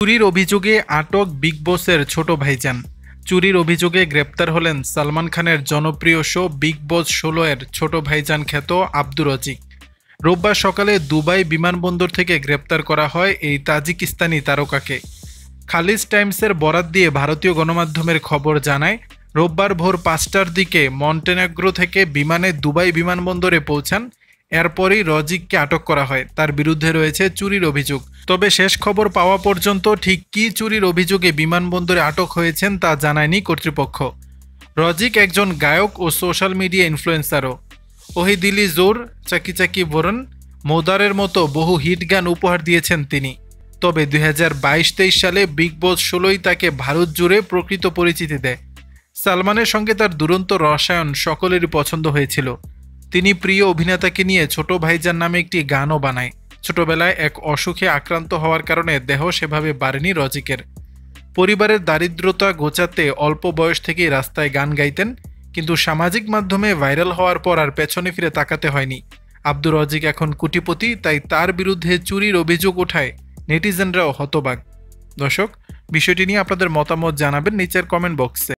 চুরির অভিযোগে আটক বিগ বসের ছোট ভাইজান। চুরির অভিযোগে গ্রেপ্তার হলেন সালমান খানের জনপ্রিয় শো বিগ বস ১৬ এর ছোট ভাইজান খ্যাত আব্দুর রজিক। রোববার সকালে দুবাই বিমানবন্দর থেকে গ্রেপ্তার করা হয় এই তাজিকিস্তানি তারকাকে। খালিজ টাইমসের বরাত দিয়ে ভারতীয় গণমাধ্যমের খবর জানায়, রোববার ভোর ৫টার দিকে মন্টেনেগ্রো থেকে বিমানে দুবাই বিমানবন্দরে পৌঁছান। এরপরই রজিককে আটক করা হয়। তার বিরুদ্ধে রয়েছে চুরির অভিযোগ। তবে শেষ খবর পাওয়া পর্যন্ত ঠিক কী চুরির অভিযোগে বিমানবন্দরে আটক হয়েছেন তা জানায়নি কর্তৃপক্ষ। রজিক একজন গায়ক ও সোশ্যাল মিডিয়া ইনফ্লুয়েন্সারও। ওহি দিলি জোর, চাকি চাকি বরন, মোদারের মতো বহু হিট গান উপহার দিয়েছেন তিনি। তবে ২০২২-২৩ সালে বিগ বস ১৬ই তাকে ভারত জুড়ে প্রকৃত পরিচিতি দেয়। সালমানের সঙ্গে তার দুরন্ত রসায়ন সকলেরই পছন্দ হয়েছিল। তিনি প্রিয় অভিনেতাকে নিয়ে ছোট ভাইজান নামে একটি গানও বানায়। ছোটবেলায় এক অসুখে আক্রান্ত হওয়ার কারণে দেহ সেভাবে বাড়েনি রজিকের। পরিবারের দারিদ্রতা ঘোচাতে অল্প বয়স থেকেই রাস্তায় গান গাইতেন, কিন্তু সামাজিক মাধ্যমে ভাইরাল হওয়ার পর আর পেছনে ফিরে তাকাতে হয়নি। আব্দুর রজিক এখন কোটিপতি, তাই তার বিরুদ্ধে চুরির অভিযোগ ওঠায় নেটিজেনরাও হতবাক। দর্শক, বিষয়টি নিয়ে আপনাদের মতামত জানাবেন নিচের কমেন্ট বক্সে।